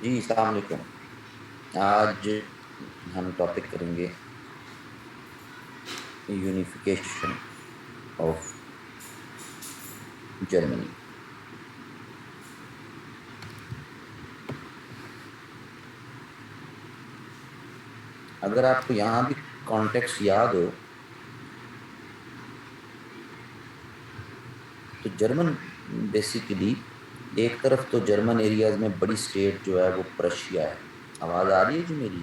جی السلام علیکم. آج ہم ٹاپک کریں گے یونیفیکیشن آف جرمنی. اگر آپ کو یہاں بھی کانٹیکسٹ یاد ہو تو جرمن بیسیکلی ایک طرف تو جرمن ایریاز میں بڑی سٹیٹ جو ہے وہ پرشیا ہے. آواز آ رہی ہے جی میری؟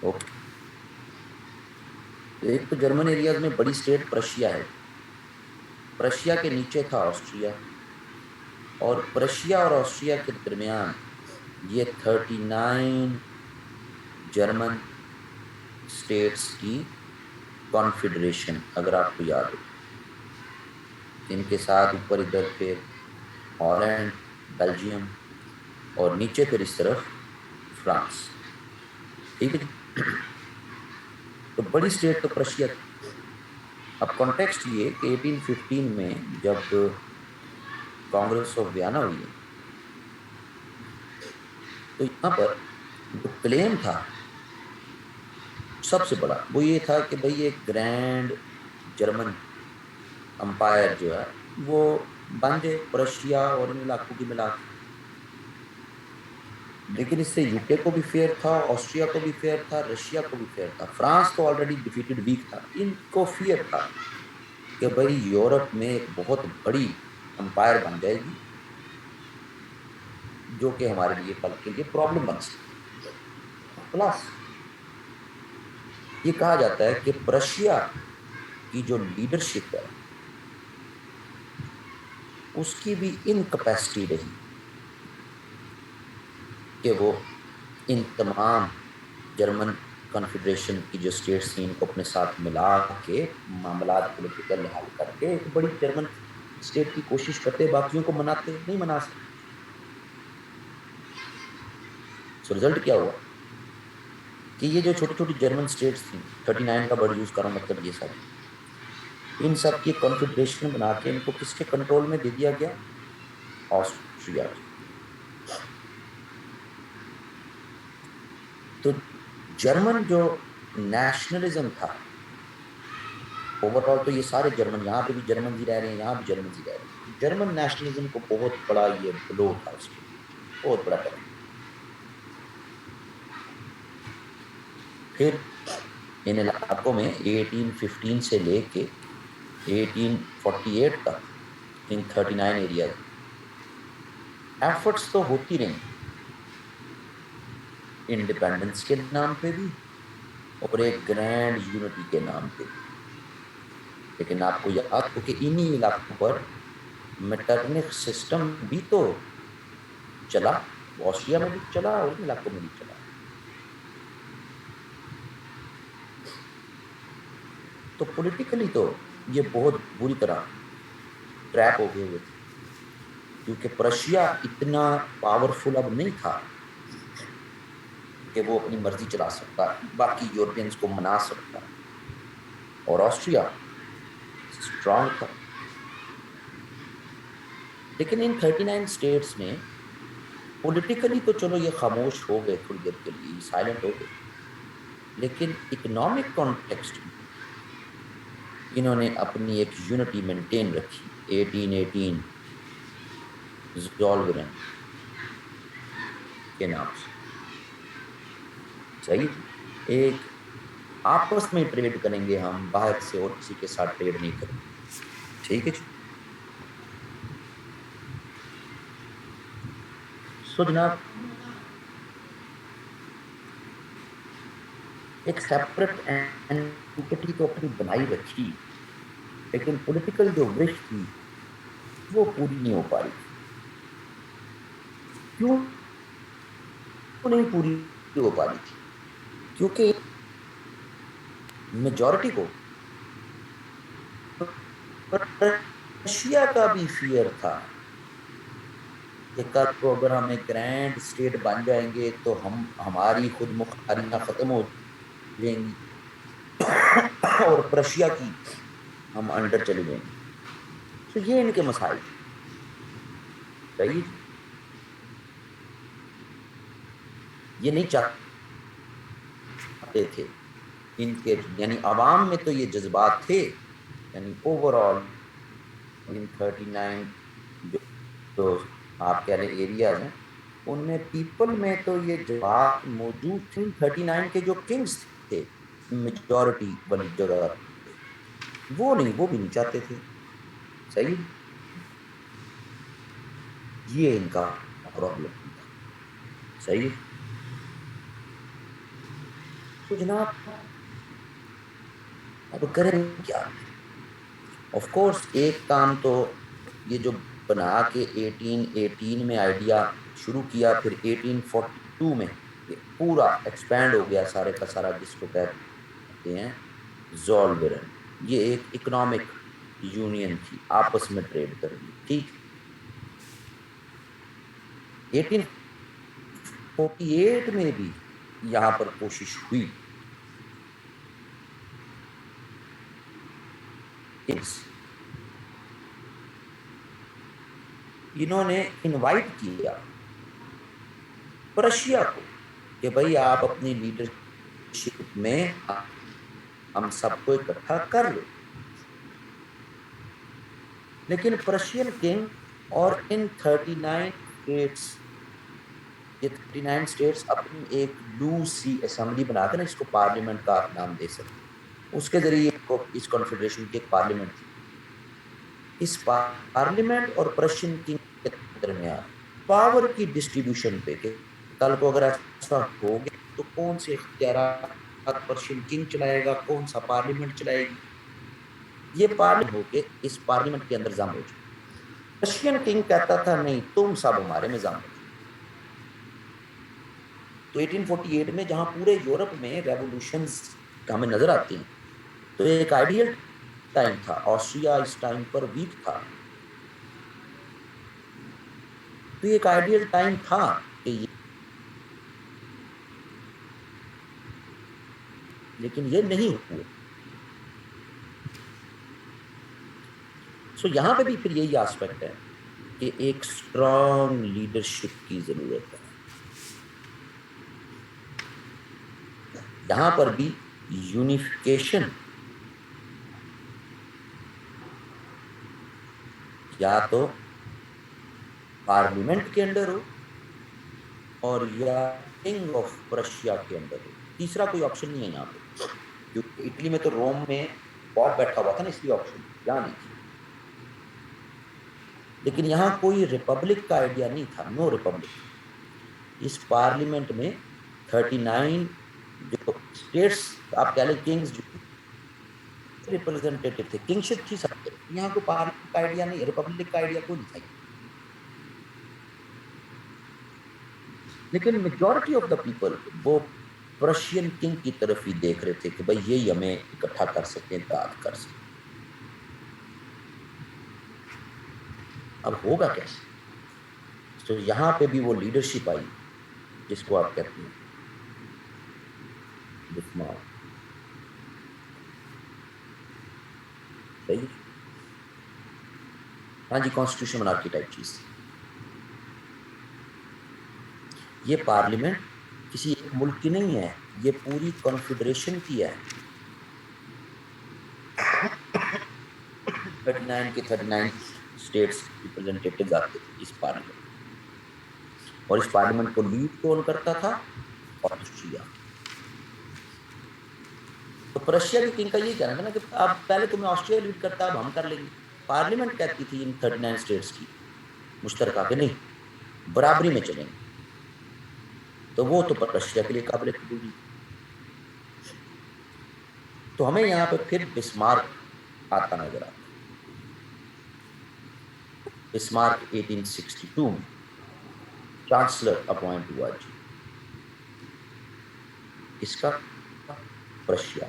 اوکے. ایک تو جرمن ایریاز میں بڑی سٹیٹ پرشیا ہے. پرشیا کے نیچے تھا آسٹریا، اور پرشیا اور آسٹریا کے درمیان یہ 39 جرمن اسٹیٹس کی کانفیڈریشن، اگر آپ کو یاد ہو. ان کے ساتھ اوپر ادھر پھر ہالینڈ، بیلجیم، اور نیچے پھر اس طرف فرانس. ٹھیک ہے جی. تو بڑی اسٹیٹ تو پرشیا تھی. اب کانٹیکسٹ یہ کہ 1815 میں جب کانگریس آف ویانا ہوئی ہے تو یہاں پر جو کلیم تھا سب سے بڑا وہ یہ تھا کہ بھئی ایک گرینڈ جرمن امپائر جو ہے وہ بن جائے پرشیا اور ان علاقوں کی ملا کے. لیکن اس سے یو کے کو بھی فیئر تھا، آسٹریا کو بھی فیئر تھا، رشیا کو بھی فیئر تھا. فرانس تو آلریڈی ڈیفیٹڈ ویک تھا. ان کو فیئر تھا کہ بھئی یورپ میں ایک بہت بڑی امپائر بن جائے گی جو کہ ہمارے لیے کل کے لیے پرابلم بن سکتی. پلس یہ کہا جاتا ہے کہ پرشیا کی جو لیڈرشپ ہے اس کی بھی انکپیسٹی رہی کہ وہ ان تمام جرمن کنفیڈریشن کی جو اسٹیٹس تھیں ان کو اپنے ساتھ ملا کے معاملات پولیٹیکل حل کر کے ایک بڑی جرمن اسٹیٹ کی کوشش کرتے، باقیوں کو مناتے نہیں منا سکتے. سو رزلٹ کیا ہوا کہ یہ جو چھوٹی چھوٹی جرمن اسٹیٹس تھیں، 39 کا ورڈ یوز کر رہا ہوں، مطلب یہ ساری، ان سب کی کنفیڈریشن بنا کے ان کو کس کے کنٹرول میں دے دیا گیا؟ آسٹریا کے. تو جرمن جو نیشنلزم تھا اوور آل، تو یہ سارے جرمن، یہاں پہ بھی جرمن ہی رہ رہے ہیں، یہاں بھی جرمن ہی رہ رہے ہیں. جرمن نیشنلزم کو بہت بڑا یہ بلو تھا اس کے لیے، بہت بڑا ڈیمیج. پھر ان علاقوں میں 1815 سے لے کے 1848 تک ان 39 ایریاز ایفرٹس تو ہوتی رہیں انڈیپینڈنس کے نام پہ بھی اور ایک گرینڈ یونٹی کے نام پہ بھی. لیکن آپ کو یاد ہو کہ انہی علاقوں پر میٹرنک سسٹم بھی تو چلا، آسٹریا میں بھی چلا اور ان علاقوں میں بھی چلا. تو پولیٹیکلی تو یہ بہت بری طرح ٹریپ ہو گئے ہوئے تھے، کیونکہ پرشیا اتنا پاورفل اب نہیں تھا کہ وہ اپنی مرضی چلا سکتا، باقی یورپینز کو منا سکتا، اور آسٹریا اسٹرانگ تھا. لیکن ان 39 اسٹیٹس میں پولیٹیکلی تو چلو یہ خاموش ہو گئے، تھوڑی دیر کے لیے سائلنٹ ہو گئے، لیکن اکنامک کانٹیکسٹ میں انہوں نے اپنی ایک یونٹی مینٹین رکھی. 1818 زولورن کے نام سے. صحیح جی. ایک آپس میں ٹریڈ کریں گے ہم، باہر سے اور کسی کے ساتھ ٹریڈ نہیں کریں گے. ٹھیک ہے جی. سو جناب ایک سیپریٹ اینٹی تو اپنی بنائی رکھی، لیکن پولیٹیکل جو وش تھی وہ پوری نہیں ہو پا رہی تھی. کیوں نہیں پوری ہو پا رہی تھی؟ کیونکہ میجورٹی کو رشیا کا بھی فیئر تھا کہ کل کو اگر ہم ایک گرینڈ اسٹیٹ بن جائیں گے تو ہماری خود مختاریاں ختم ہو جائیں گی اور پرشیا کی ہم انڈر چلے گئے. تو یہ ان کے مسائل. صحیح. یہ نہیں چاہتے تھے ان کے یعنی عوام میں تو یہ جذبات تھے یعنی اوور آل ان 39 جو آپ کہہ لیں ایریاز ہیں ان میں پیپل میں تو یہ جذبات موجود تھے. 39 کے جو کنگز تھے میجورٹی والی جگہ وہ بھی نہیں چاہتے تھے. صحیح. یہ ان کا پرابلم تھا. صحیح. تو جناب اب کریں کیا؟ آف کورس ایک کام تو یہ جو بنا کے 1818 میں آئیڈیا شروع کیا پھر 1842 میں یہ پورا ایکسپینڈ ہو گیا سارے کا سارا جس کو کہتے ہیں زولورن. یہ ایک اکنامک یونین تھی آپس میں ٹریڈ کرنی. ٹھیک. 1848 میں بھی یہاں پر کوشش ہوئی. انہوں نے انوائٹ کیا پرشیا کو کہ بھئی آپ اپنی لیڈرشپ میں ہم سب کو اکٹھا کر لو. لیکن پرشین کنگ اور ان 39 اسٹیٹس یہ 39 اسٹیٹس اپنی ایک لوز سی اسمبلی بنا کے نا اس کو پارلیمنٹ کا نام دے سکتے. اس کے ذریعے اس کانفیڈریشن کی ایک پارلیمنٹ تھی. اس پارلیمنٹ اور پرشین کنگ کے درمیان پاور کی ڈسٹریبیوشن پہ کہ کل کو اگر ایسا ہو گیا تو کون سے اختیارات پرشین کنگ چلائے گا کون سا پارلیمنٹ چلائے گی. یہ پارلیمنٹ ہو کے اس پارلیمنٹ کے اندر ضم ہو جائے. پرشین کنگ کہتا تھا نہیں تم سب ہمارے میں ضم ہو. تو 1848 میں جہاں پورے یورپ میں ریولوشنز ہمیں نظر آتی ہیں تو ایک آئیڈیل ٹائم تھا. آسٹریا اس ٹائم پر ویک تھا. تو ایک آئیڈیل ٹائم تھا کہ لیکن یہ نہیں ہوئے. سو یہاں پہ بھی پھر یہی آسپیکٹ ہے کہ ایک اسٹرانگ لیڈرشپ کی ضرورت ہے. یہاں پر بھی یونیفیکیشن یا تو پارلیمنٹ کے انڈر ہو اور یا کنگ آف پرشیا کے انڈر ہو. تیسرا کوئی آپشن نہیں ہے یہاں پہ کیونکہ اٹلی میں تو روم میں پاپ بیٹھا ہوا تھا نا اس لیے آپشن یہاں نہیں تھی. لیکن یہاں کوئی ریپبلک کا آئیڈیا نہیں تھا. نو ریپبلک. اس پارلیمنٹ میں 39 جو اسٹیٹس آپ کہہ لیں کنگز جو ریپرزینٹیٹیو تھے کنگشپ تھی سب کے. یہاں کوئی پارلیمنٹ کا آئیڈیا نہیں ریپبلک کا آئیڈیا کوئی نہیں تھا. لیکن میجورٹی آف دا پیپل وہ پرشین کنگ کی طرف ہی دیکھ رہے تھے کہ بھئی یہی ہمیں اکٹھا کر سکیں اتحاد کر سکیں. اب ہوگا کیسے؟ تو یہاں پہ بھی وہ لیڈرشپ آئی جس کو آپ کہتے ہیں بسمار. صحیح. ہاں جی کانسٹیٹیوشن منارکی ٹائپ چیز. یہ پارلیمنٹ کسی ایک ملک کی نہیں ہے یہ پوری کنفیڈریشن کی ہے. 39 کے 39 اسٹیٹس ریپرزینٹیٹیوز آتے تھے اس پارلیمنٹ اور اس پارلیمنٹ کو لیڈ کون کرتا تھا؟ آسٹریا. تو پرشیا کی کنگ کا یہ کہنا تھا نا کہ اب پہلے تمہیں آسٹریا لیڈ کرتا اب ہم کر لیں گے. پارلیمنٹ کہتی تھی ان 39 اسٹیٹس کی مشترکہ کہ نہیں برابری میں چلیں گے. تو وہ تو پرشیا کے لیے قابل قبول نہیں. تو ہمیں یہاں پہ پھر بسمارک آتا نظر آتا. بسمارک 1862 میں چانسلر اپوائنٹ ہوا جی. اس کا پرشیا.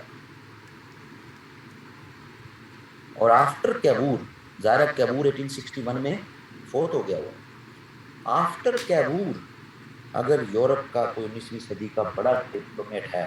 اور آفٹر کیبور ظاہرہ کیبور 1861 میں فوت ہو گیا ہوا. آفٹر کیبور اگر یورپ کا کوئی 19ویں صدی کا بڑا ڈپلومیٹ ہے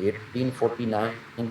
1849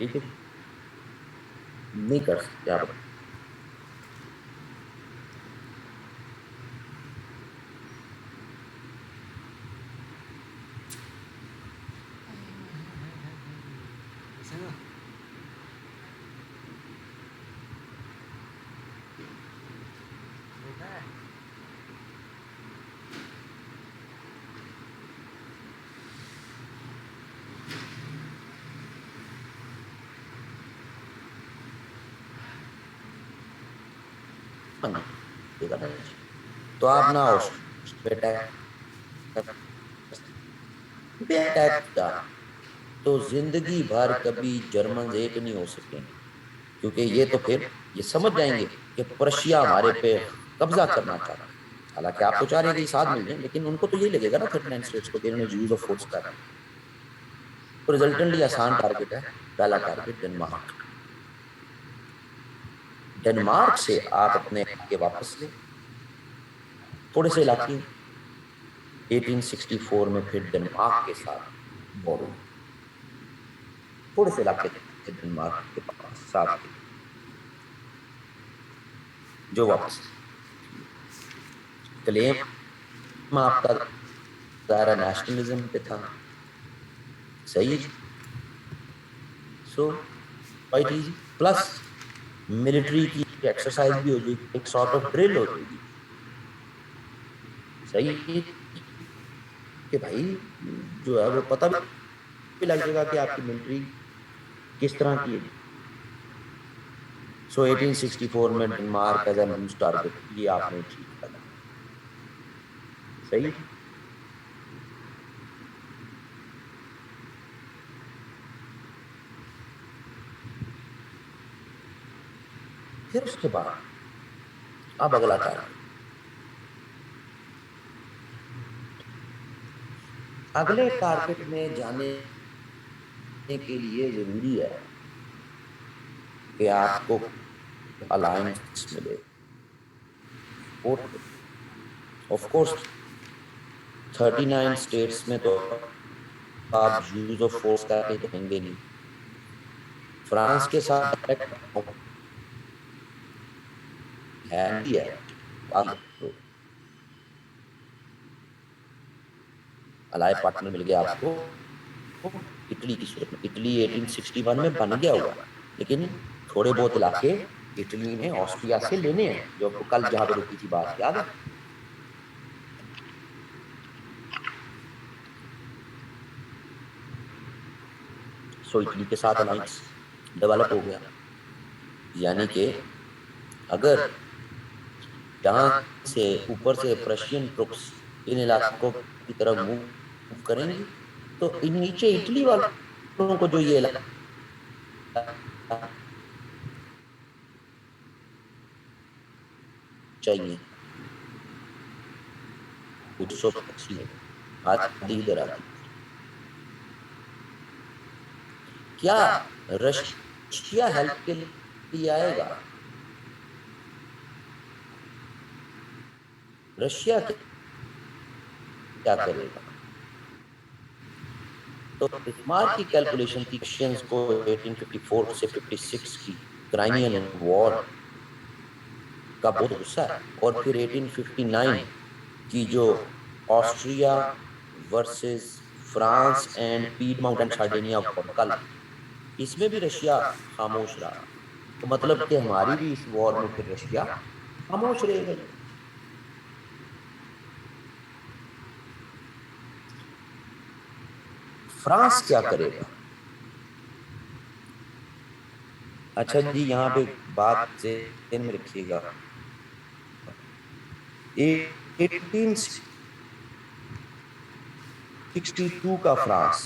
ٹھیک ہے نہیں کر سکتے آپ تو آپ نہ اٹیک کیا تو زندگی بھر کبھی جرمنز ایک نہیں ہو سکیں گے کیونکہ یہ تو پھر یہ سمجھ جائیں گے کہ پرشیا ہمارے پہ قبضہ کرنا چاہتا ہے. حالانکہ آپ تو چاہ رہے ہیں کہ یہ ساتھ مل جائیں لیکن ان کو تو یہ لگے گا نا 39 اسٹیٹس کو کہ انہوں نے یوز آف فورس کر تو ریزلٹنٹلی آسان ٹارگٹ ہے. پہلا ٹارگٹ ڈنمارک. ڈنمارک سے آپ اپنے علاقے واپس لیں تھوڑے سے علاقے 1864 میں پھر ڈنمارک کے ساتھ بورڈ تھوڑے سے علاقے تھے ڈنمارک کے پاس ساتھ جو واپس کلیم آپ کا ظاہرہ نیشنلزم پہ تھا صحیح سو quite easy پلس ملٹری کی ایکسرسائز بھی ہو جائے گی ایک سارٹ آف ڈرل ہو جائے گی صحیح کہ بھائی جو ہے وہ پتہ بھی لگ جائے گا کہ آپ کی ملٹری کس طرح کی ہے. سو 1864 میں Denmark as a lose target یہ آپ نے اچیو کرنا صحیح. پھر اس کے بعد اب اگلا ٹارگٹ اگلے ٹارگٹ میں جانے کے لیے ضروری ہے کہ آپ کو الائنس ملے آف کورس 39 اسٹیٹس میں تو آپ یوز آف فورس کر کے جائیں گے نہیں. فرانس کے ساتھ ڈائریکٹ ہے الائے پارٹنر مل گیا آپ کو اٹلی کی صورت میں. اٹلی 1861 میں بن گیا ہوا لیکن تھوڑے بہت علاقے اٹلی نے آسٹریا سے لینے ہیں جو کل جہاں پہ رکی تھی بات یاد ہے. سو اٹلی کے ساتھ الائنس ڈیولپ ہو گیا یعنی کہ اگر یہاں سے اوپر سے پرشین ٹروپس ان علاقوں کی طرف موو کریں گی تو ان نیچے اٹلی والوں کو جو یہ چاہیے آدھی ادھر آتی کیا رشیا ہیلپ کے لیے آئے گا. رشیا کیا کرے گا تو اسمار کی کیلکولیشن تھی رشینز کو 1854 سے 56 کی کرائمین وار کا بہت غصہ ہے اور پھر 1859 کی جو Austria versus France and Piedmont and Sardinia کل اس میں بھی رشیا خاموش رہا تو مطلب کہ ہماری بھی اس وار میں پھر رشیا خاموش رہے گا. فرانس کیا کرے گا. اچھا جی یہاں پہ بات ذہن میں رکھیے گا 1862 کا فرانس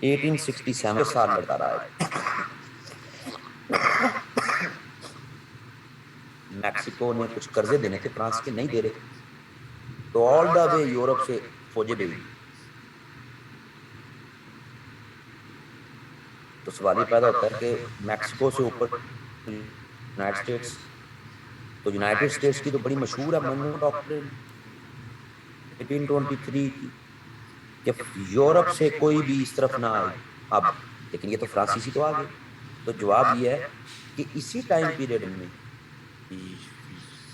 1867 سال لڑتا رہا ہے. میکسیکو نے کچھ قرضے دینے تھے فرانس کے نہیں دے رہے تو آل دا وے یورپ سے فوجیں بھیج دی. تو سوال یہ پیدا ہوتا ہے کہ میکسیکو سے اوپر یونائٹڈ اسٹیٹس تو یونائٹڈ اسٹیٹس کی تو بڑی مشہور ہے منو ڈاکٹرن 1823 کی کہ یورپ سے کوئی بھی اس طرف نہ آئے. اب لیکن یہ تو فرانسیسی تو آ گئے. تو جواب یہ ہے کہ اسی ٹائم پیریڈ میں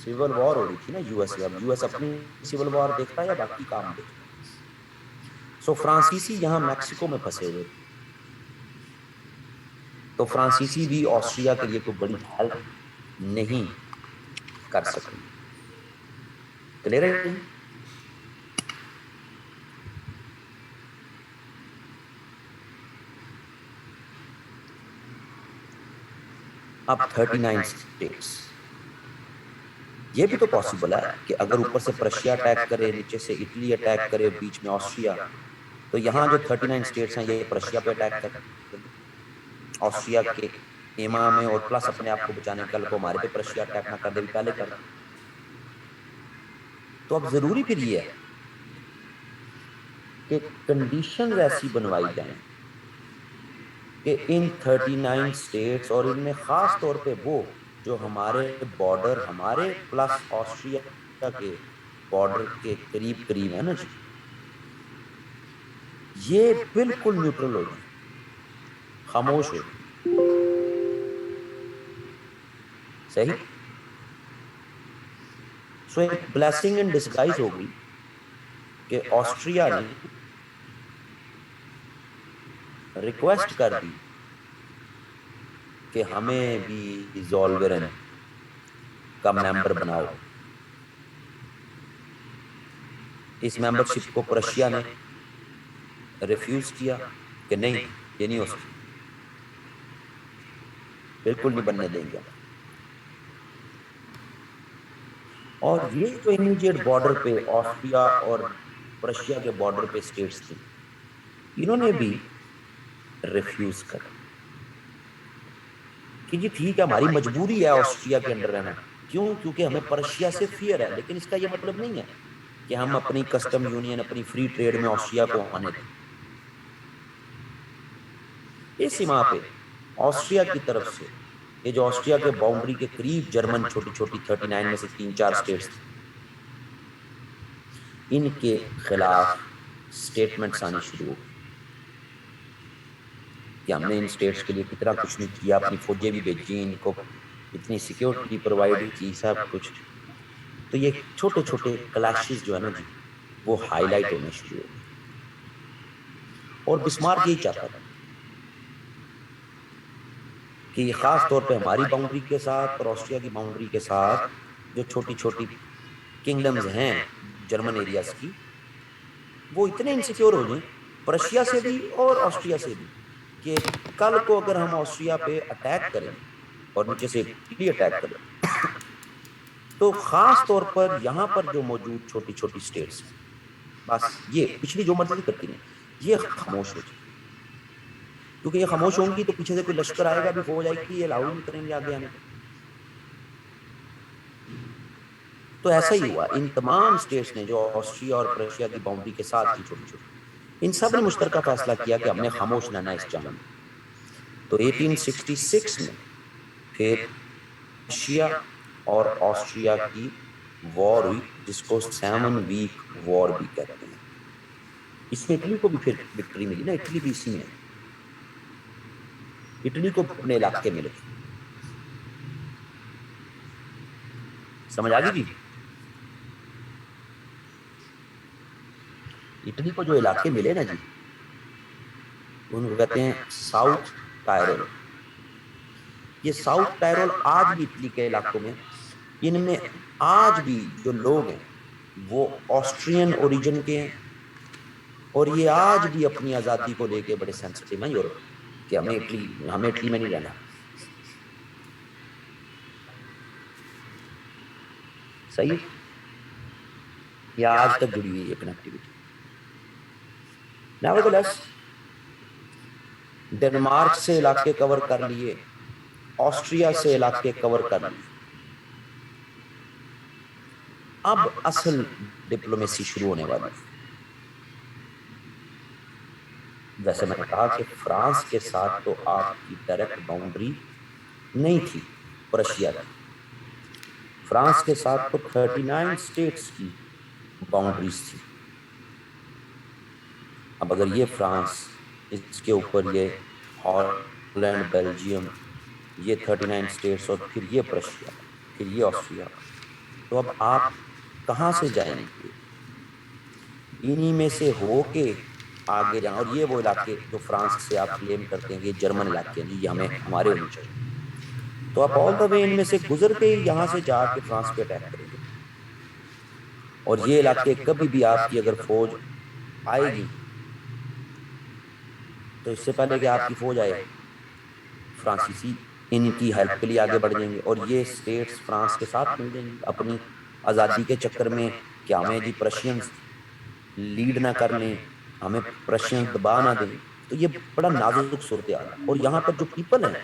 سول وار ہو رہی تھی نا یو ایس سے. اب یو ایس اپنی سول وار دیکھتا ہے یا باقی کام دیکھتا ہے. سو فرانسیسی یہاں میکسیکو میں پھنسے ہوئے تھے. تو فرانسیسی بھی آسٹریا کے لیے کوئی بڑی ہیلپ نہیں کر سکے. کلیئر ہے؟ اب 39 اسٹیٹس. یہ بھی تو پاسبل ہے کہ اگر اوپر سے پرشیا اٹیک کرے, نیچے سے اٹلی اٹیک کرے, بیچ میں آسٹریا, تو یہاں جو 39 اسٹیٹس ہیں یہ پرشیا پہ اٹیک کریں, آسٹریا کے ایما میں, اور پلس اپنے آپ کو بچانے کل کو ہمارے پہ پرشیا اٹیک نہ کر دے, پہلے کر. تو اب ضروری پھر یہ ہے کہ کنڈیشنز ایسی بنوائی جائیں کہ ان 39 اسٹیٹس, اور ان میں خاص طور پہ وہ جو ہمارے بارڈر, ہمارے پلس آسٹریا کے بارڈر کے قریب قریب ہے نا جی, یہ بالکل نیوٹرل ہو جائیں, خاموش ہو جائیں. صحیح. سو ایک بلیسنگ ان ڈسگائز ہو گئی کہ آسٹریا نے ریکویسٹ کر دی کہ ہمیں بھی زولورن کا ممبر بناؤ. اس ممبرشپ کو پرشیا نے ریفیوز کیا کہ نہیں, یہ نہیں ہو سکتا, بالکل نہیں بننے دیں گے. اور یہ جو امیڈیٹ بارڈر پہ آسٹریا اور پرشیا کے بارڈر پہ اسٹیٹس تھیں, انہوں نے بھی ریفیوز کر کہ جی ٹھیک ہے, ہماری مجبوری ہے آسٹریا کے انڈر رہنا. کیوں؟ کیونکہ ہمیں پرشیا سے فیئر ہے. لیکن اس کا یہ مطلب نہیں ہے کہ ہم اپنی کسٹم یونین, اپنی فری ٹریڈ میں آسٹریا کو آنے دیں. اس سیما پہ آسٹریا کی طرف سے, یہ جو آسٹریا کے باؤنڈری کے قریب جرمن چھوٹی چھوٹی 39 میں سے 3-4 اسٹیٹس تھے, ان کے خلاف سٹیٹمنٹس آنی شروع ہو گئی کہ ہم نے ان سٹیٹس کے لیے کتنا کچھ نہیں کیا, اپنی فوجیں بھی بھیجی, ان کو اتنی سیکیورٹی پرووائڈ کی, سب کچھ. تو یہ چھوٹے چھوٹے کلیشز جو ہے نا جی, وہ ہائی لائٹ ہونے شروع ہو گئے. اور بسمارک یہی چاہتا تھا کہ یہ خاص طور پہ ہماری باؤنڈری کے ساتھ اور آسٹریا کی باؤنڈری کے ساتھ جو چھوٹی چھوٹی کنگڈمز ہیں جرمن ایریاز کی, وہ اتنے انسیکیور ہو جائیں پرشیا سے بھی اور آسٹریا سے بھی, کہ کل کو اگر ہم آسٹریا پہ اٹیک کریں اور نیچے سے اٹلی اٹیک کریں, تو خاص طور پر یہاں پر جو موجود چھوٹی چھوٹی اسٹیٹس ہیں, بس یہ پچھلی جو مرضی کرتی ہیں, یہ خاموش ہو جائے. کیونکہ یہ خاموش ہوں گی تو پیچھے سے کوئی لشکر آئے گا بھی, فوج آئے گی, یہ الاؤ نہیں کریں گے آگے آنے کو. تو ایسا ہی ہوا. ان تمام اسٹیٹس نے جو آسٹریا اور پرشیا کی باؤنڈری کے ساتھ تھی چھوٹی چھوٹی, ان سب نے مشترکہ فیصلہ کیا کہ ہم نے خاموش رہنا اس جنگ میں. تو 1866 میں پھر رشیا اور آسٹریا کی وار ہوئی, جس کو 7 ویک وار بھی کہتے ہیں. اس میں اٹلی کو بھی پھر وکٹری ملی نا, اٹلی بھی اسی میں, اٹلی کو اپنے علاقے ملے. سمجھ آ گئی جی؟ اٹلی کو جو علاقے ملے نا جی, ان کو کہتے ہیں ساؤتھ ٹائرول. یہ ساؤتھ ٹائرول آج بھی اٹلی کے علاقوں میں, ان میں آج بھی جو لوگ ہیں وہ آسٹرین اوریجن کے ہیں, اور یہ آج بھی اپنی آزادی کو لے کے بڑے سینسٹیو ہیں یورپ, کہ ہمیں اٹلی میں نہیں رہنا. صحیح, یہ آج تک جڑی ہوئی ہے کنیکٹیویٹی. نیورتھلیس ڈنمارک سے علاقے کور کر لیے, آسٹریا سے علاقے کور کر لیے. اب اصل ڈپلومیسی شروع ہونے والی. جیسے میں نے کہا کہ فرانس کے ساتھ تو آپ کی ڈائریکٹ باؤنڈری نہیں تھی پرشیا کی, فرانس کے ساتھ تو 39 اسٹیٹس کی باؤنڈریز تھی. اب اگر یہ فرانس اس کے اوپر یہ ہالینڈ، بیلجیم، یہ 39 اسٹیٹس، اور پھر یہ پرشیا، پھر یہ آسٹریا. تو اب آپ کہاں سے جائیں گے؟ انہی میں سے ہو کے آگے جانا. اور یہ وہ علاقے جو فرانس سے آپ کلیم کرتے ہیں کہ یہ جرمن علاقے ہیں جی، یہ ہمیں ہمارے ہونے چاہیے. تو آپ آل دا وے ان میں سے گزر کے یہاں سے جا کے فرانس پہ اٹیک کریں گے. اور یہ علاقے کبھی بھی آپ کی اگر فوج آئے گی تو اس سے پہلے کہ آپ کی فوج آئے، فرانسیسی ان کی ہیلپ کے لیے آگے بڑھ جائیں گے، اور یہ سٹیٹس فرانس کے ساتھ مل جائیں گے. اپنی آزادی کے چکر میں کہ ہمیں جی پرشینز لیڈ نہ کر لیں، ہمیں پرشینز دبا نہ دیں. تو یہ بڑا نازک صورتحال ہے. اور یہاں پر جو پیپل ہیں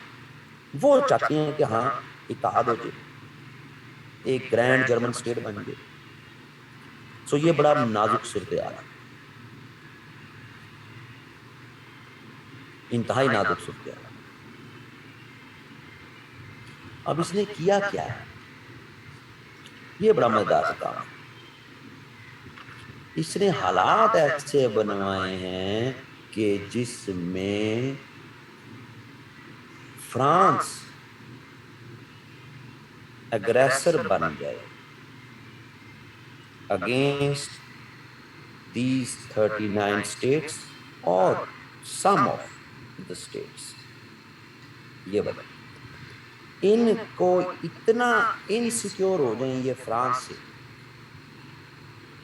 وہ چاہتے ہیں کہ ہاں اتحاد ہو جائے، ایک گرینڈ جرمن سٹیٹ بن جائے. سو یہ بڑا نازک صورتحال ہے، انتہائی نازک صورتحال. اب اس نے کیا کیا ہے، یہ بڑا مزیدار کام ہے. اس نے حالات ایسے بنوائے ہیں کہ جس میں فرانس اگریسر بن جائے اگینسٹ دیز 39 states اور some of the states. یہ بتا ان کو اتنا انسیکیور ہو جائیں یہ فرانس سے،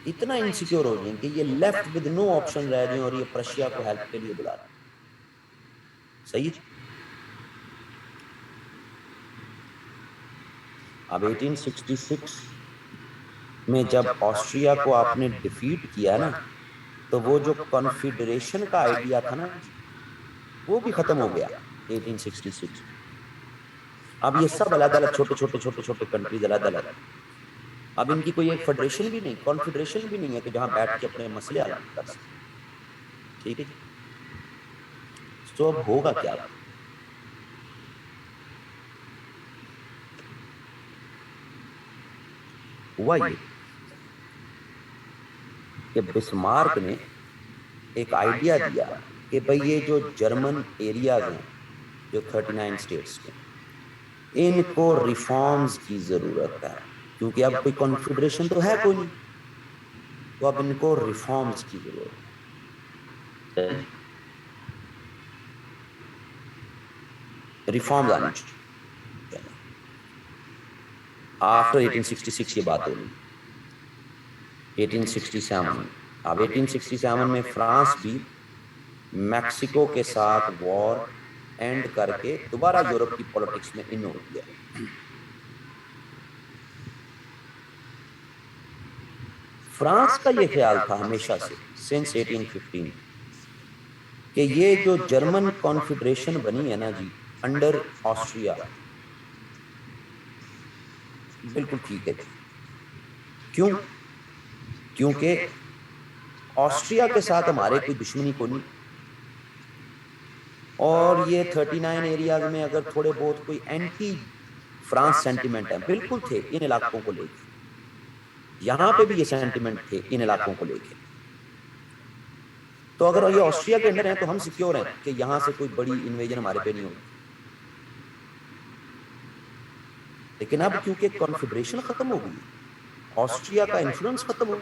اتنا انسیکیور ہو جائیں کہ یہ لیفٹ ود نو آپشن رہ جائیں اور یہ پرشیا کو ہیلپ کے لیے بلا لیں. صحیح. اب 1866 میں جب آسٹریا کو آپ نے ڈیفیٹ کیا نا، تو وہ جو کنفیڈریشن کا آئیڈیا تھا نا وہ بھی ختم ہو گیا 1866. اب یہ سب علیحدہ الگ چھوٹے چھوٹے چھوٹے چھوٹے کنٹریز علیحدہ الگ. اب ان کی کوئی ایک فیڈریشن بھی نہیں، کانفیڈریشن بھی نہیں ہے کہ جہاں بیٹھ کے اپنے مسئلے حل کر سکیں. ٹھیک ہے جی. تو اب ہوگا کیا؟ ہوا یہ کہ بسمارک نے ایک آئیڈیا دیا کہ بھئی یہ جو جرمن ایریاز ہیں جو 39 سٹیٹس کے، ان کو ریفارمز کی ضرورت ہے، کیونکہ اب کوئی کنفیڈریشن تو ہے کوئی نہیں، تو اب ان کو ریفارمز کی ضرورت ہے. ریفارمز آنی چاہیے. آفٹر 1866 یہ بات ہو رہی 1867. اب 1867 میں فرانس بھی میکسیکو کے ساتھ وار اینڈ کر کے دوبارہ یورپ کی پولیٹکس میں ان ہو گیا. فرانس کا یہ خیال تھا ہمیشہ سے سنس 1815 کہ یہ جو جرمن کانفیڈریشن بنی ہے نا جی انڈر آسٹریا، بالکل ٹھیک ہے. کیوں؟ کیونکہ آسٹریا کے ساتھ ہمارے کوئی دشمنی کو نہیں، اور یہ 39 ایریاز میں اگر تھوڑے بہت کوئی اینٹی فرانس سینٹیمنٹ ہیں بالکل تھے ان علاقوں کو لے کے، یہاں پہ بھی یہ سینٹیمنٹ تھے ان علاقوں کو لے کے. تو اگر یہ آسٹریا کے انڈر ہیں تو ہم سیکیور ہیں کہ یہاں سے کوئی بڑی انویژن ہمارے پہ نہیں ہوگی. لیکن اب کیونکہ کانفیڈریشن ختم ہو گئی، آسٹریا کا انفلوئنس ختم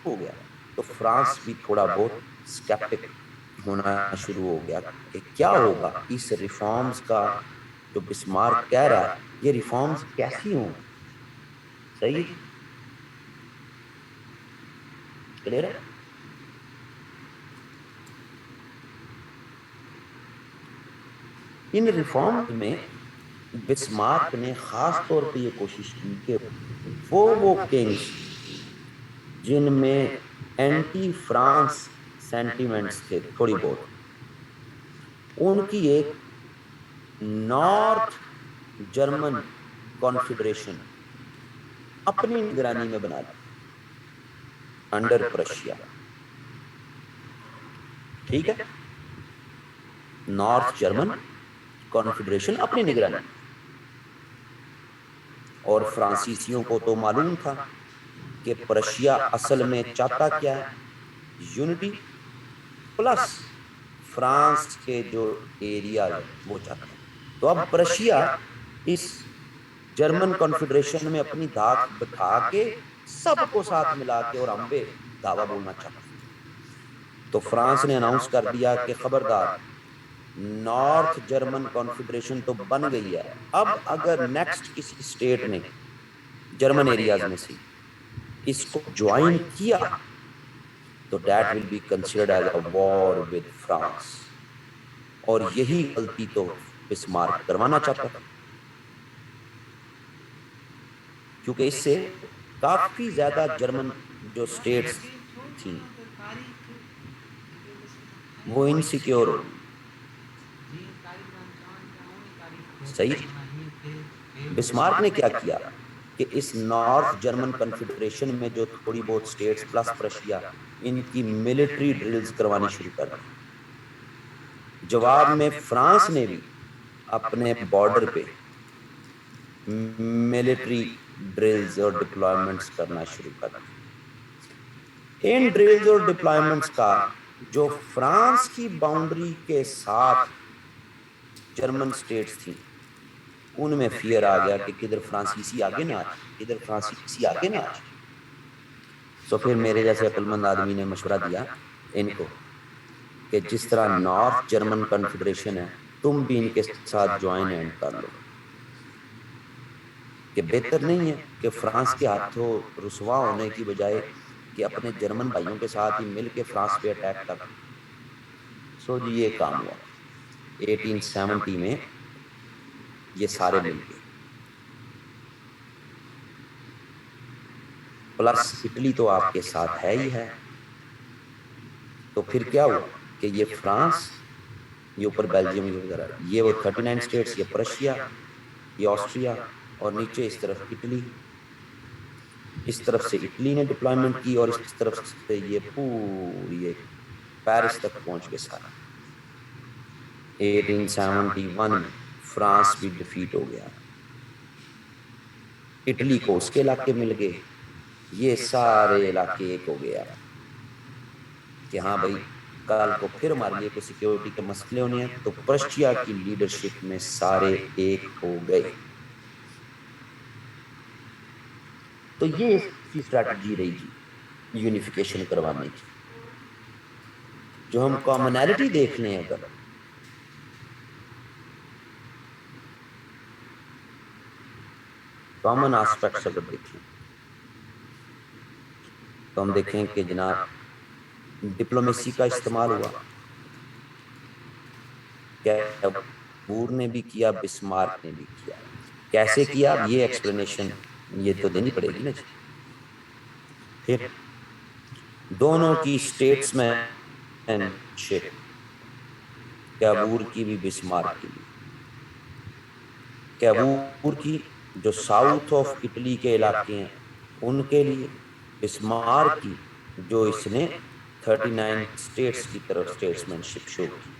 ہو گیا، تو فرانس بھی تھوڑا بہت سکیپٹک ہونا شروع ہو گیا کہ کیا ہوگا اس ریفارمز کا جو بسمارک کہہ رہا ہے، یہ ریفارمز کیسی ہوں. صحیح کلیئر ہے. ان ریفارمز میں بسمارک نے خاص طور پہ یہ کوشش کی کہ وہ کنگز جن میں اینٹی فرانس سینٹیمنٹس تھے تھوڑی بہت، ان کی ایک نارتھ جرمن کانفیڈریشن اپنی نگرانی میں بنا لی انڈر پرشیا. ٹھیک ہے. نارتھ جرمن کانفیڈریشن اپنی نگرانی، اور فرانسیسیوں کو تو معلوم تھا کہ پرشیا اصل میں چاہتا کیا ہے، یونٹی پلس فرانس کے جو ایریا وہ چاہتے ہیں. تو اب پرشیا اس جرمن کانفیڈریشن میں اپنی دھاک بٹھا کے سب کو ساتھ ملا کے اور ہم پہ دعویٰ بولنا چاہتا ہے. تو فرانس نے اناؤنس کر دیا کہ خبردار، نارتھ جرمن کانفیڈریشن تو بن گئی ہے، اب اگر نیکسٹ کسی اسٹیٹ نے جرمن ایریاز میں سے اس کو جوائن کیا تو that will be considered as a war with France. اور یہی غلطی تو بسمارک کروانا چاہتا تھا، کیونکہ اس سے کافی زیادہ جرمن جو سٹیٹس تھیں وہ انسیکیور ہو گئی. صحیح. بسمارک نے کیا کیا کہ اس نارتھ جرمن کنفیڈریشن میں جو تھوڑی بہت سٹیٹس پلس پرشیا، ان کی ملٹری ڈرلز کروانی شروع کر دی. جواب میں فرانس نے بھی اپنے بارڈر پہ ملٹری ڈرلز اور ڈپلائمنٹس کرنا شروع کر دی. ان ڈرلز اور ڈپلائمنٹس کا جو فرانس کی باؤنڈری کے ساتھ جرمن سٹیٹس تھیں ان میں فیئر آ گیا کہ کدھر فرانسیسی آگے نہ آئے، کدھر فرانسیسی آگے نہ آئے. سو پھر میرے جیسے عقل مند آدمی نے مشورہ دیا ان کو کہ جس طرح نارتھ جرمن کنفیڈریشن ہے تم بھی ان کے ساتھ جوائن اینڈ کر لو. کہ بہتر نہیں ہے کہ فرانس کے ہاتھوں رسوا ہونے کی بجائے کہ اپنے جرمن بھائیوں کے ساتھ ہی مل کے فرانس پہ اٹیک کر. سو جی یہ کام ہوا 1870 میں، یہ سارے مل گئے. پلس اٹلی تو آپ کے ساتھ ہے ہی ہے. تو پھر کیا ہوا کہ یہ فرانس، یہ اوپر بیلجیم وغیرہ، یہ وہ 39 سٹیٹس، یہ پرشیا، یہ آسٹریا، اور نیچے اس طرف اٹلی. اس طرف سے اٹلی نے ڈپلائمنٹ کی اور اس طرف سے یہ پوری پیرس تک پہنچ گئے سارا. 1871 میں فرانس بھی ڈیفیٹ ہو گیا، اٹلی کو اس کے علاقے مل گئے، یہ سارے علاقے ایک ہو گیا کہ ہاں بھائی کل کو پھر ہمارے لیے کوئی سیکیورٹی کے مسئلے ہونے ہیں. تو پرشیا کی لیڈرشپ میں سارے ایک ہو گئے. تو یہ اس کی اسٹریٹجی رہی گی یونیفیکیشن کروانے کی. جو ہم کامنالٹی دیکھ لیں، اگر کامن آسپیکٹس اگر دیکھیں تو ہم دیکھیں کہ جناب ڈپلومیسی کا استعمال ہوا. کیبور نے بھی کیا، بسمارک نے بھی کیا. کیسے کیا یہ ایکسپلینیشن یہ تو دینی پڑے گی نا جی. پھر دونوں کی اسٹیٹس مین شپ، کیبور کی بھی بسمارک کی بھی. کیبور کی جو ساؤتھ آف اٹلی کے علاقے ہیں ان کے لیے، بسمارک کی جو اس نے 39 سٹیٹس کی طرف اسٹیٹس مین شپ شو کی.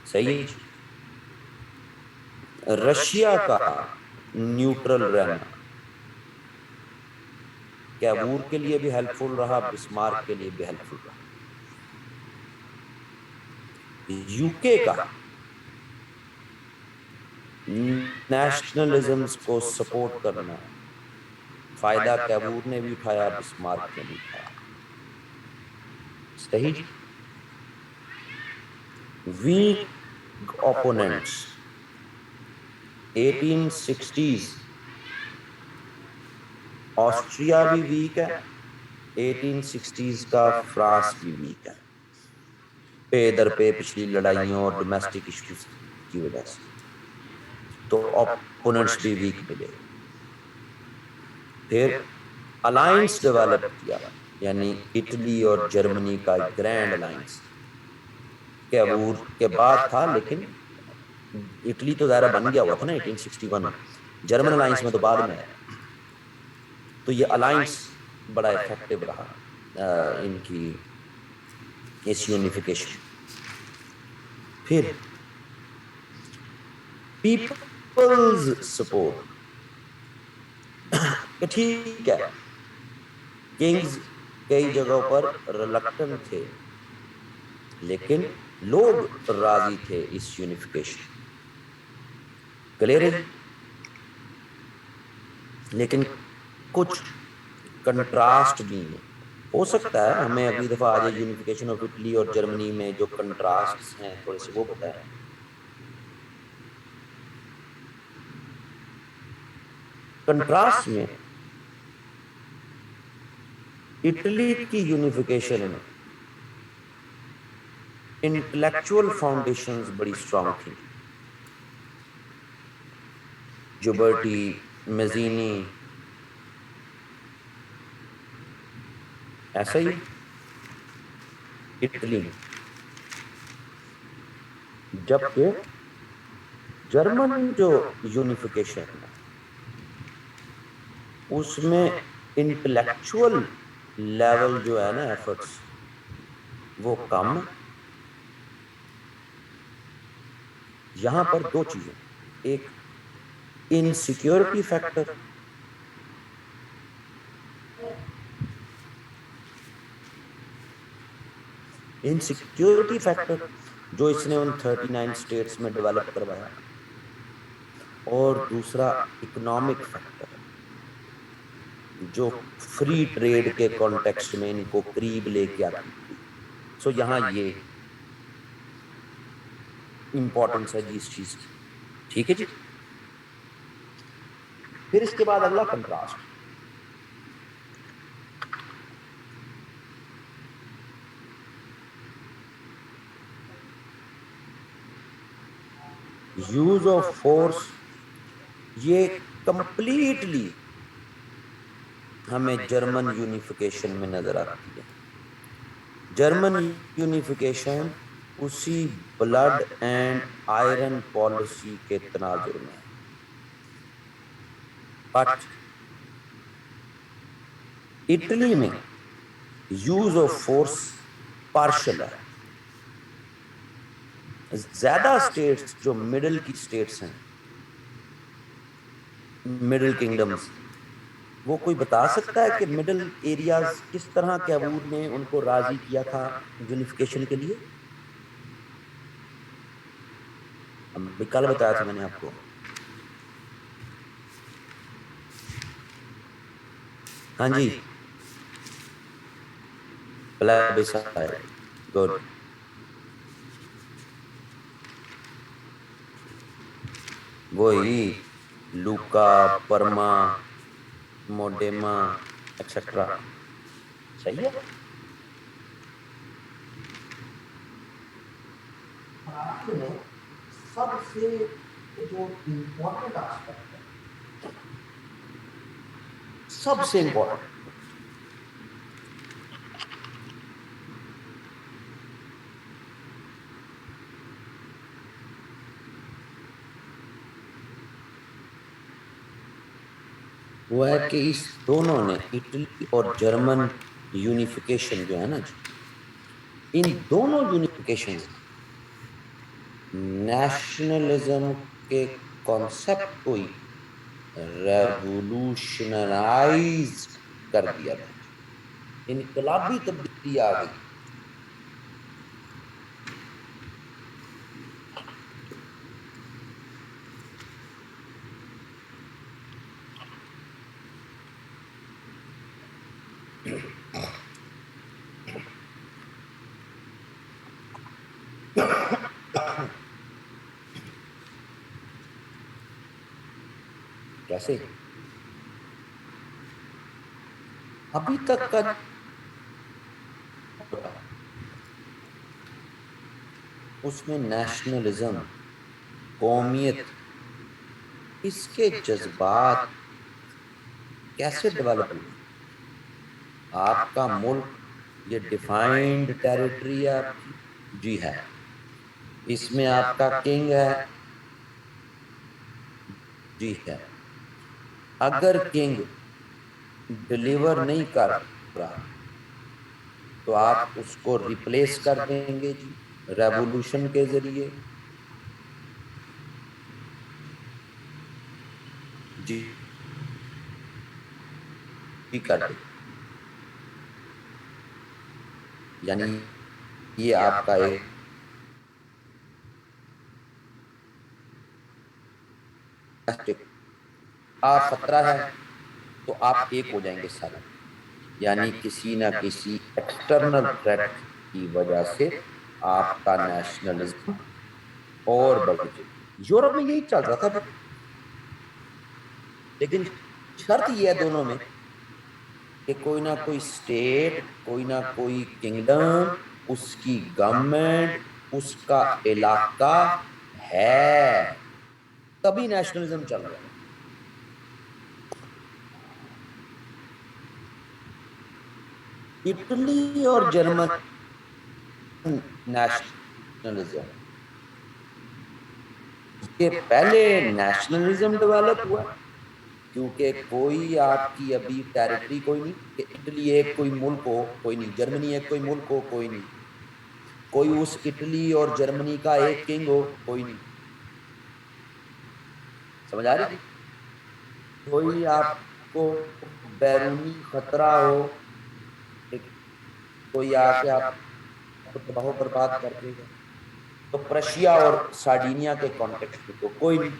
صحیح. رشیا کا نیوٹرل رہنا کیبور کے لیے بھی ہیلپ فل رہا، بسمارک کے لیے بھی ہیلپ فل رہا. یو کے کا نیشنلزمز کو سپورٹ کرنا، فائدہ کیبور نے بھی اٹھایا، بسمارک نے بھی اٹھایا. صحیح. ویک اوپوننٹس 1860s، آسٹریا بھی ویک ہے، 1860s کا فرانس بھی ویک ہے، پے در پہ پچھلی لڑائیوں اور ڈومیسٹک ایشوز کی وجہ سے. تو اوپوننٹس بھی ویک ملے. پھر الائنس ڈیولپ کیا، یعنی اٹلی اور جرمنی کا ایک گرینڈ الائنس. کیبور کے بعد تھا لیکن اٹلی تو ظاہرہ بن گیا ہوا تھا نا 1861 میں، جرمن الائنس میں تو بعد میں ہے. تو یہ الائنس بڑا افیکٹو رہا ان کی اس یونیفیکیشن. پھر پیپلز سپورٹ، کہ ٹھیک ہے کنگز کئی جگہوں پر ریلکٹنٹ تھے لیکن لوگ راضی تھے اس یونیفیکیشن. کلیئر ہے؟ لیکن کچھ کنٹراسٹ بھی ہیں. ہو سکتا ہے ہمیں اگلی دفعہ آ جائے یونیفیکیشن آف اٹلی اور جرمنی میں جو کنٹراسٹ ہیں تھوڑے سے وہ بتائیں. کنٹراسٹ میں اٹلی کی یونیفیکیشن میں انٹلیکچوئل فاؤنڈیشنز بڑی سٹرونگ تھیں. جوبرٹی، میزینی، ایسا ہی اٹلی میں. جبکہ جرمن جو یونیفیکیشن ہے اس میں انٹلیکچوئل لیول جو ہے نا ایفرٹس وہ کم ہے. یہاں پر دو چیزیں، ایک انسیکیورٹی فیکٹر، انسیکیورٹی فیکٹر جو اس نے ان 39 سٹیٹس میں ڈیولپ کروایا، اور دوسرا اکنامک فیکٹر جو فری ٹریڈ کے کانٹیکسٹ میں ان کو قریب لے کے آتی تھی. سو یہاں یہ امپورٹنس ہے جی اس چیز کی. ٹھیک ہے جی. پھر اس کے بعد اگلا کنٹراسٹ، یوز آف فورس. یہ کمپلیٹلی ہمیں جرمن یونیفیکیشن میں نظر آتی ہے. جرمن یونیفیکیشن اسی بلڈ اینڈ آئرن پالیسی کے تناظر میں ہے. بٹ اٹلی میں یوز آف فورس پارشل ہے. زیادہ اسٹیٹس جو مڈل کی اسٹیٹس ہیں، مڈل کنگڈمز، وہ کوئی بتا سکتا ہے کہ مڈل ایریاز کس طرح کیبور نے ان کو راضی کیا تھا یونیفیکیشن کے لیے؟ کل بتایا تھا میں نے آپ کو. ہاں جی، گڈ. وہی لوکا، پرما، موڈیما ایکسیٹرا. صحیح ہے. سب سے جو امپورٹنٹ آسپیکٹ ہے، سب سے امپورٹنٹ، وہ ہے کہ اس دونوں نے، اٹلی اور جرمن یونیفیکیشن جو ہے نا جی، ان دونوں یونیفیکیشن نیشنلزم کے کانسیپٹ کو ہی ریولوشنائز کر دیا تھا. انقلابی تبدیلی آ گئی. کیسے؟ ابھی تک کا اس میں نیشنلزم، قومیت، اس کے جذبات کیسے ڈیولپ ہوئے؟ آپ کا ملک یہ ڈیفائنڈ ٹیریٹری ہے آپ کی، جی ہے. اس میں آپ کا کنگ ہے، جی ہے. اگر کنگ ڈیلیور نہیں کر رہا تو آپ اس کو ریپلیس کر دیں گے جی ریولوشن کے ذریعے. جی کر دیں. یعنی یہ آپ کا ایک آپ 17 ہے تو آپ ایک ہو جائیں گے سارے، یعنی کسی نہ کسی ایکسٹرنل تھریٹ کی وجہ سے آپ کا نیشنلزم اور بڑھ جائے. یورپ میں یہی چل رہا تھا، لیکن شرط یہ ہے دونوں میں کہ کوئی نہ کوئی اسٹیٹ، کوئی نہ کوئی کنگڈم، اس کی گورنمنٹ، اس کا علاقہ ہے، تبھی نیشنلزم چل رہا ہے. اٹلی اور جرمن نیشنلزم، یہ پہلے نیشنلزم ڈیولپ ہوا کیونکہ کوئی آپ کی ابھی ٹیریٹری کوئی نہیں، کہ اٹلی ایک کوئی ملک ہو کوئی نہیں، جرمنی ایک کوئی ملک ہو کوئی نہیں، کوئی اس اٹلی اور جرمنی کا ایک کنگ ہو کوئی نہیں. سمجھ آ رہی جی؟ کوئی آپ کو بیرونی خطرہ ہو کہ کوئی آ کے آپ کو تباہ و برباد کر دے گا، تو پرشیا اور سارڈینیا کے کانٹیکسٹ میں تو کوئی نہیں.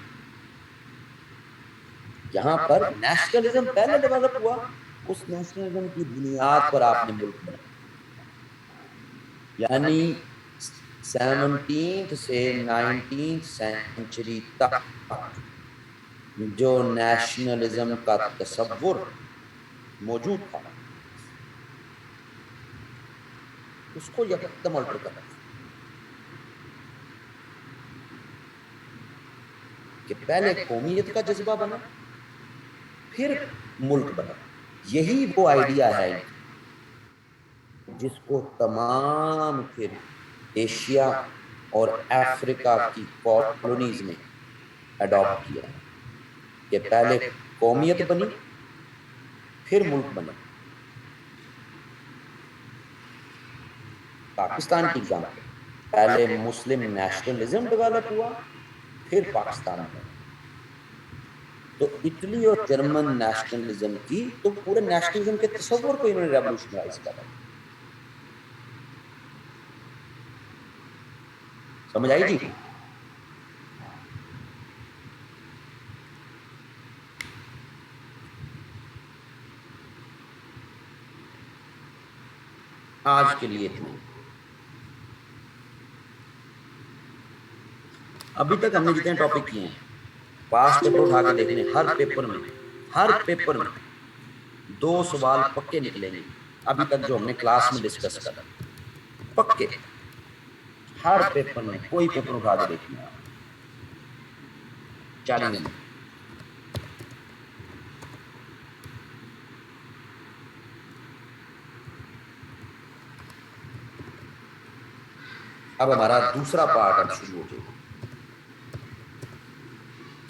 یہاں پر نیشنلزم پہلے ڈیولپ ہوا، اس نیشنلزم کی بنیاد پر آپ نے ملک بنایا. یعنی 17 سے 19 سینچری تک جو نیشنلزم کا تصور موجود تھا اس کو یکدم الٹر کر دیا کہ پہلے قومیت کا جذبہ بنا پھر ملک بنا. یہی وہ آئیڈیا ہے جس کو تمام پھر ایشیا اور افریقہ کی کالونیز نے اڈاپٹ کیا کہ پہلے قومیت بنی پھر ملک بنا. پاکستان کی ایگزامپل، پہلے مسلم نیشنلزم ڈیولپ ہوا پھر پاکستان بنا. تو اٹلی اور جرمن نیشنلزم کی تو پورے نیشنلزم کے تصور کو انہوں نے ریولوشنائز کر دیا. سمجھ آئی جی؟ آج کے لیے اتنا. ابھی تک ہم نے جتنے ٹاپک کیے ہیں، پاس پیپر اٹھا کے دیکھنے، ہر پیپر میں 2 سوال پکے نکلیں گے ابھی تک جو ہم نے کلاس میں ڈسکس کر پکے. ہر پیپر میں کوئی پیپر اٹھا کے دیکھنا چیلنج میں. اب ہمارا دوسرا پارٹ اب شروع ہو جائے گا.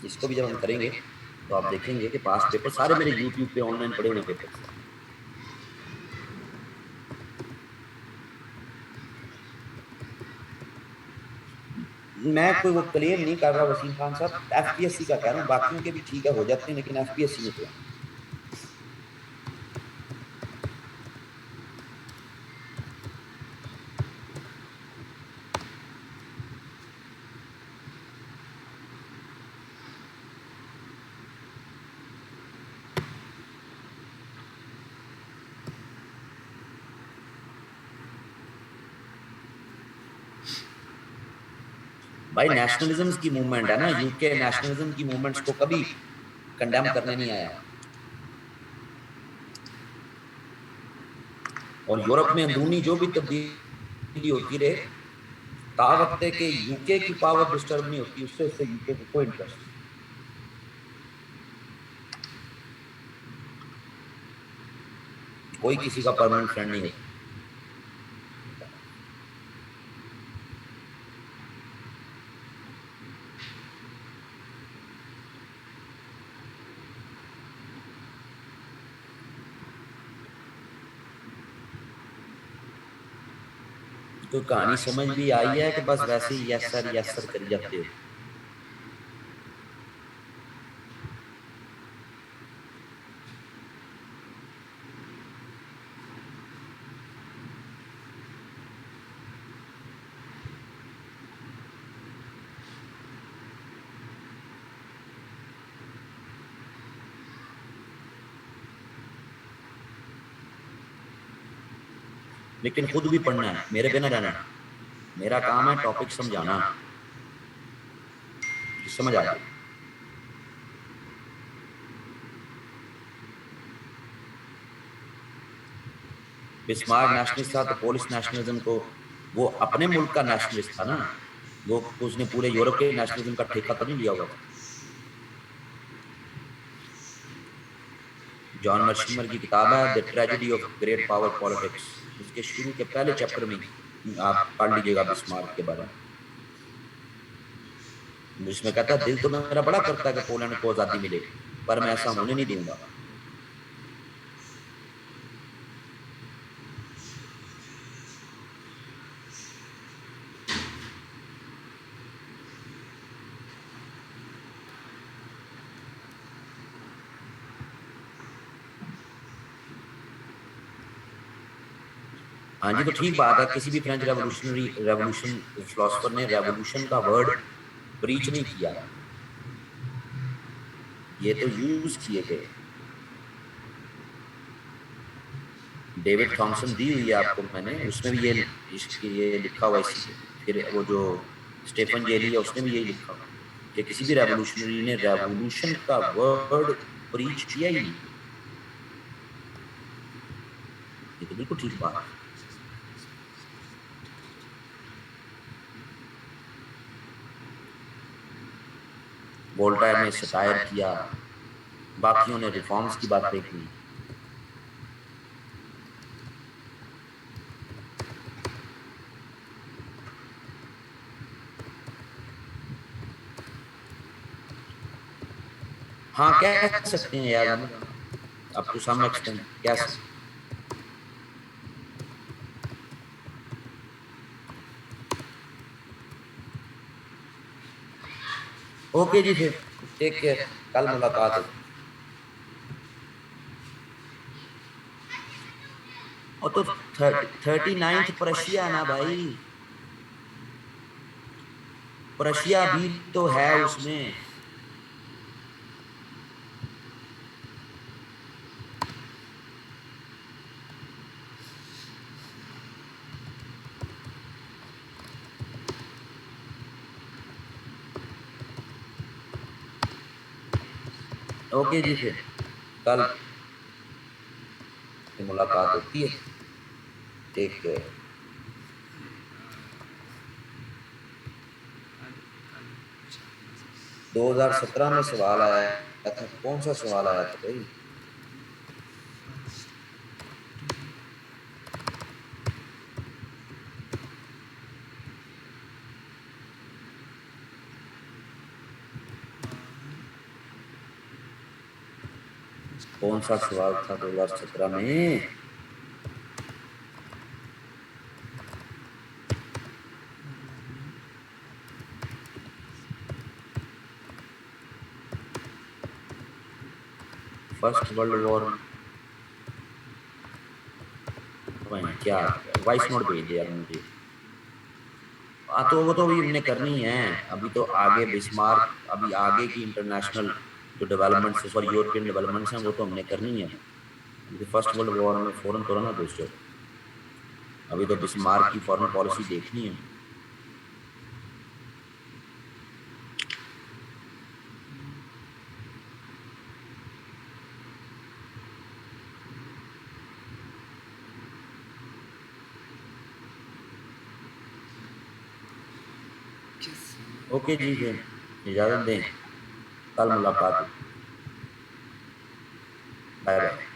اس کو بھی جب ہم کریں گے تو آپ دیکھیں گے کہ پاس پیپر سارے میرے یوٹیوب پہ آن لائن پڑے ہوئے پیپر. میں کوئی وہ کلیم نہیں کر رہا وسیم خان صاحب، ایف پی ایس سی کا کہہ رہا ہوں، باقیوں کے بھی ٹھیک ہے ہو جاتے ہیں لیکن ایف پی ایس سی میں تو بھائی نیشنلزم کی موومنٹ ہے نا، یو کے نیشنلزم کی موومنٹس کو کبھی کنڈیم کرنے نہیں آیا. اور یورپ میں اندرونی جو بھی تبدیلی ہوتی رہے، تا وقت ہے کہ یو کے کی پاور ڈسٹرب نہیں ہوتی، اس سے یو کے کو کوئی انٹرسٹ نہیں. کوئی کسی کا پرماننٹ فرینڈ نہیں ہوتا. کوئی کہانی سمجھ بھی آئی ہے کہ بس ویسے ہی یس سر کر جاتے ہو؟ لیکن خود بھی پڑھنا ہے، میرے پہ نہ رہنا. میرا کام ہے ٹاپک سمجھانا. سمجھ آ گئی؟ بسمارک نیشنلسٹ تھا تو پولش نیشنلزم کو وہ اپنے ملک کا نیشنلسٹ تھا نا، وہ اس نے پورے یورپ کے نیشنلزم کا ٹھیکہ تو نہیں لیا ہوا تھا. جان مرشمر کی کتاب ہے the tragedy of great power politics, اس کے شروع کے پہلے چیپٹر میں آپ پڑھ لیجئے گا بسمارک کے بارے میں، جس میں کہتا ہے دل تو میرا بڑا کرتا ہے کہ پولینڈ کو آزادی ملے، پر میں ایسا ہونے نہیں دوں گا. ہاں جی، تو ٹھیک بات ہے، کسی بھی فرینچ ریولوشن فلاسفر نے ریولوشن کا ورڈ بریچ نہیں کیا، یہ تو یوز کیے گئے. ڈیوڈ تھامسن دی ہوئی ہے آپ کو میں نے، اس میں بھی یہ لکھا ہوا اسی پہ. پھر وہ جو اسٹیفن جیلی ہے اس نے بھی یہی لکھا ہوا کہ کسی بھی ریولوشنری نے ریولوشن کا ورڈ بریچ کیا ہی نہیں. یہ تو بالکل ٹھیک بات ہے. وولٹائر نے سٹائر کیا، باقیوں نے ریفارمز کی باتیں کی. ہاں کہہ سکتے ہیں یار، اب ٹو سم ایکسٹینٹ کہہ سکتے ہیں. اوکے جی، پھر ٹیک کیئر، کل ملاقات ہوگی. اور تو 39th پرشیا نا بھائی، پرشیا بھی تو ہے اس میں. اوکے جی، پھر کل ملاقات ہوتی ہے. Take care. 2017 میں سوال آیا تھا، کون سا سوال آیا تھا بھائی؟ کون سا سوال تھا 2017 میں؟ فرسٹ ورلڈ وار کیا وائس نوٹ بھیج دیا مجھے. تو وہ تو ابھی ہم نے کرنی ہے، ابھی تو آگے بسمارک، ابھی آگے کی انٹرنیشنل جو ڈیولپمنٹس سوری یورپین ڈیولپمنٹس ہیں وہ تو ہم نے کرنی ہے. فرسٹ ورلڈ وار میں فوراً تو نہ گھس جاؤ، ابھی تو بسمارک کی فورن پالیسی دیکھنی ہے. اوکے جی، پھر اجازت دیں، کل ملاقات ہوگی. Bye bye.